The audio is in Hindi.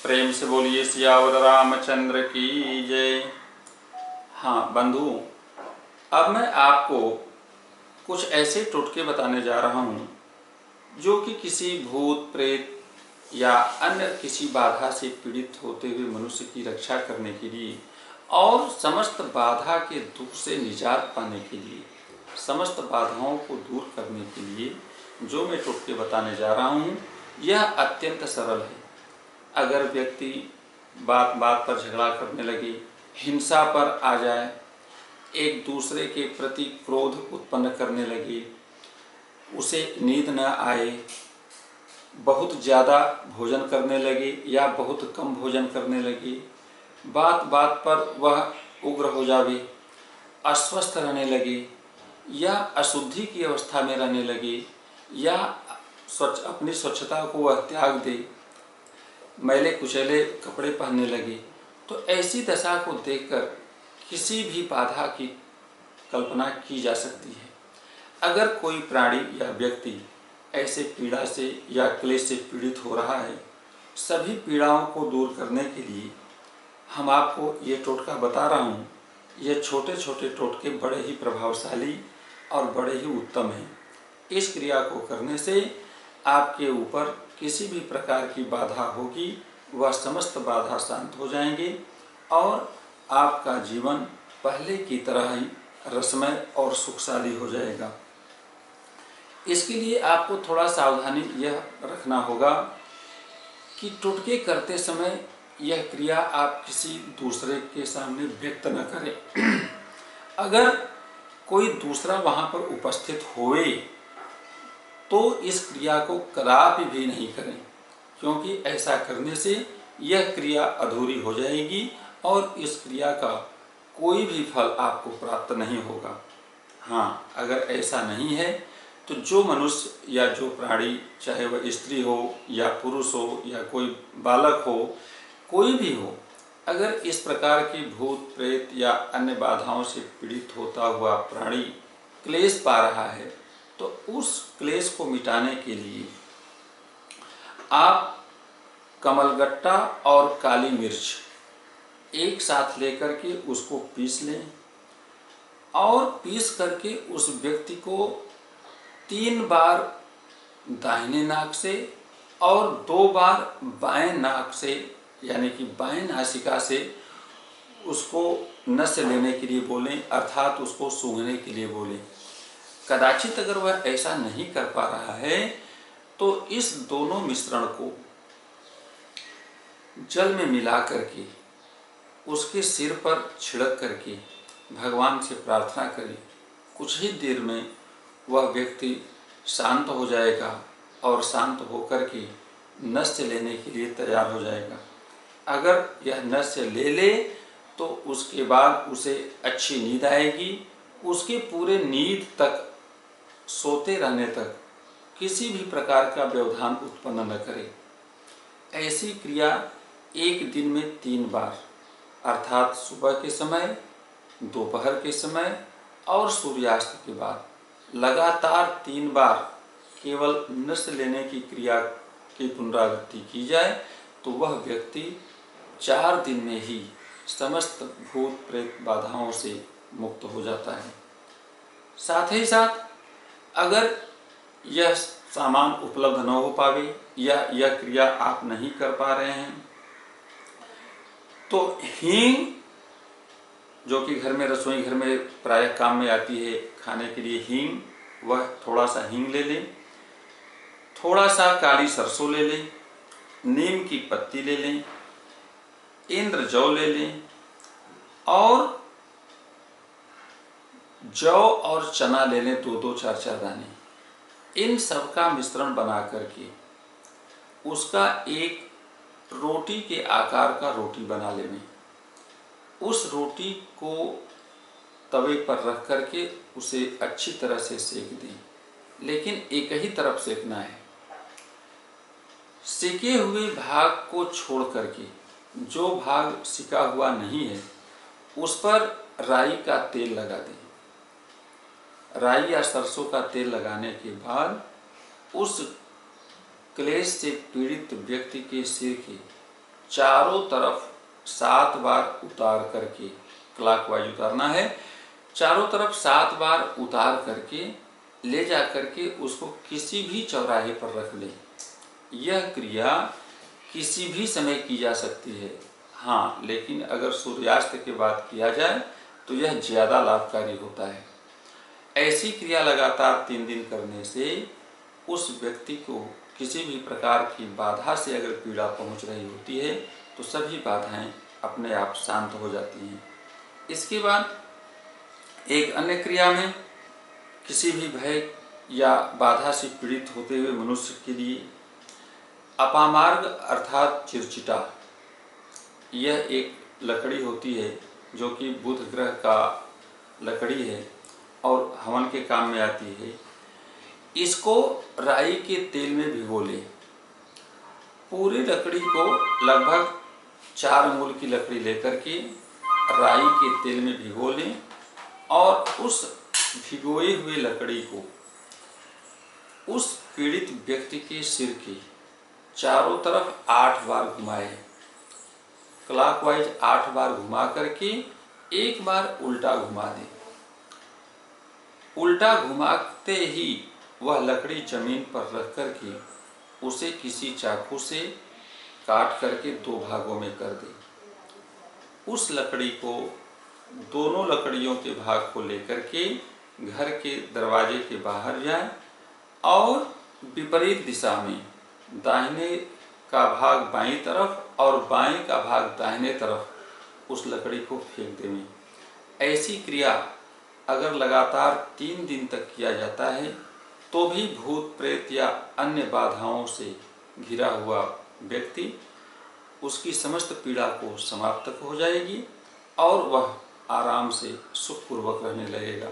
प्रेम से बोलिए सियावर रामचंद्र की जय। हाँ बंधु, अब मैं आपको कुछ ऐसे टोटके बताने जा रहा हूँ जो कि किसी भूत प्रेत या अन्य किसी बाधा से पीड़ित होते हुए मनुष्य की रक्षा करने के लिए और समस्त बाधा के दुख से निजात पाने के लिए, समस्त बाधाओं को दूर करने के लिए जो मैं टोटके बताने जा रहा हूँ, यह अत्यंत सरल है। अगर व्यक्ति बात बात पर झगड़ा करने लगे, हिंसा पर आ जाए, एक दूसरे के प्रति क्रोध उत्पन्न करने लगे, उसे नींद न आए, बहुत ज़्यादा भोजन करने लगे या बहुत कम भोजन करने लगे, बात बात पर वह उग्र हो जावे, अस्वस्थ रहने लगे या अशुद्धि की अवस्था में रहने लगे या अपनी स्वच्छता को वह त्याग दे, मैले कुचैले कपड़े पहनने लगे, तो ऐसी दशा को देखकर किसी भी बाधा की कल्पना की जा सकती है। अगर कोई प्राणी या व्यक्ति ऐसे पीड़ा से या क्लेश से पीड़ित हो रहा है, सभी पीड़ाओं को दूर करने के लिए हम आपको ये टोटका बता रहा हूँ। ये छोटे छोटे टोटके बड़े ही प्रभावशाली और बड़े ही उत्तम हैं। इस क्रिया को करने से आपके ऊपर किसी भी प्रकार की बाधा होगी, वह समस्त बाधा शांत हो जाएंगे और आपका जीवन पहले की तरह ही रसमय और सुखशाली हो जाएगा। इसके लिए आपको थोड़ा सावधानी यह रखना होगा कि टोटके करते समय यह क्रिया आप किसी दूसरे के सामने व्यक्त न करें। अगर कोई दूसरा वहाँ पर उपस्थित होए तो इस क्रिया को कदापि भी नहीं करें, क्योंकि ऐसा करने से यह क्रिया अधूरी हो जाएगी और इस क्रिया का कोई भी फल आपको प्राप्त नहीं होगा। हाँ, अगर ऐसा नहीं है तो जो मनुष्य या जो प्राणी, चाहे वह स्त्री हो या पुरुष हो या कोई बालक हो, कोई भी हो, अगर इस प्रकार की भूत प्रेत या अन्य बाधाओं से पीड़ित होता हुआ प्राणी क्लेश पा रहा है, तो उस क्लेश को मिटाने के लिए आप कमलगट्टा और काली मिर्च एक साथ लेकर के उसको पीस लें और पीस करके उस व्यक्ति को 3 बार दाहिने नाक से और 2 बार बाएं नाक से, यानी कि बाएं नासिका से उसको नस लेने के लिए बोलें, अर्थात उसको सूंघने के लिए बोलें। कदाचित अगर वह ऐसा नहीं कर पा रहा है तो इस दोनों मिश्रण को जल में मिला करके उसके सिर पर छिड़क करके भगवान से प्रार्थना करें। कुछ ही देर में वह व्यक्ति शांत हो जाएगा और शांत होकर के नस्य लेने के लिए तैयार हो जाएगा। अगर यह नस्य ले ले तो उसके बाद उसे अच्छी नींद आएगी। उसके पूरे नींद तक, सोते रहने तक किसी भी प्रकार का व्यवधान उत्पन्न न करे। ऐसी क्रिया एक दिन में 3 बार, अर्थात सुबह के समय, दोपहर के समय और सूर्यास्त के बाद लगातार 3 बार केवल नस लेने की क्रिया की पुनरावृत्ति की जाए तो वह व्यक्ति 4 दिन में ही समस्त भूत प्रेत बाधाओं से मुक्त हो जाता है। साथ ही साथ अगर यह सामान उपलब्ध न हो पावे या यह क्रिया आप नहीं कर पा रहे हैं तो हींग, जो कि घर में, रसोई घर में प्रायः काम में आती है खाने के लिए हींग, वह थोड़ा सा हींग ले लें, थोड़ा सा काली सरसों ले लें, नीम की पत्ती ले लें, इंद्र जौ ले लें और जौ और चना ले लें 2-2, 4-4 दाने। इन सब का मिश्रण बना करके उसका एक रोटी के आकार का रोटी बना लें। उस रोटी को तवे पर रख करके उसे अच्छी तरह से सेक दें, लेकिन एक ही तरफ सेकना है। सेके हुए भाग को छोड़ करके जो भाग सिका हुआ नहीं है उस पर राई का तेल लगा दें। राई या सरसों का तेल लगाने के बाद उस क्लेश से पीड़ित व्यक्ति के सिर के चारों तरफ 7 बार उतार करके, क्लॉकवाइज उतारना है, चारों तरफ 7 बार उतार करके ले जा करके उसको किसी भी चौराहे पर रख लें। यह क्रिया किसी भी समय की जा सकती है। हाँ, लेकिन अगर सूर्यास्त के बाद किया जाए तो यह ज़्यादा लाभकारी होता है। ऐसी क्रिया लगातार 3 दिन करने से उस व्यक्ति को किसी भी प्रकार की बाधा से अगर पीड़ा पहुंच रही होती है तो सभी बाधाएं अपने आप शांत हो जाती हैं। इसके बाद एक अन्य क्रिया में किसी भी भय या बाधा से पीड़ित होते हुए मनुष्य के लिए अपामार्ग अर्थात चिरचिटा, यह एक लकड़ी होती है जो कि बुध ग्रह का लकड़ी है और हवन के काम में आती है। इसको राई के तेल में भिगो लें। पूरी लकड़ी को लगभग 4 अंगुल की लकड़ी लेकर के राई के तेल में भिगो लें और उस भिगोए हुए लकड़ी को उस पीड़ित व्यक्ति के सिर के चारों तरफ 8 बार घुमाएं। क्लॉकवाइज 8 बार घुमा करके एक बार उल्टा घुमा दें। उल्टा घुमाते ही वह लकड़ी जमीन पर रख करके उसे किसी चाकू से काट करके 2 भागों में कर दें। उस लकड़ी को दोनों लकड़ियों के भाग को लेकर के घर के दरवाजे के बाहर जाए और विपरीत दिशा में दाहिने का भाग बाईं तरफ और बाएं का भाग दाहिने तरफ उस लकड़ी को फेंक दें। ऐसी क्रिया अगर लगातार 3 दिन तक किया जाता है तो भी भूत प्रेत या अन्य बाधाओं से घिरा हुआ व्यक्ति उसकी समस्त पीड़ा को समाप्त हो जाएगी और वह आराम से सुखपूर्वक रहने लगेगा।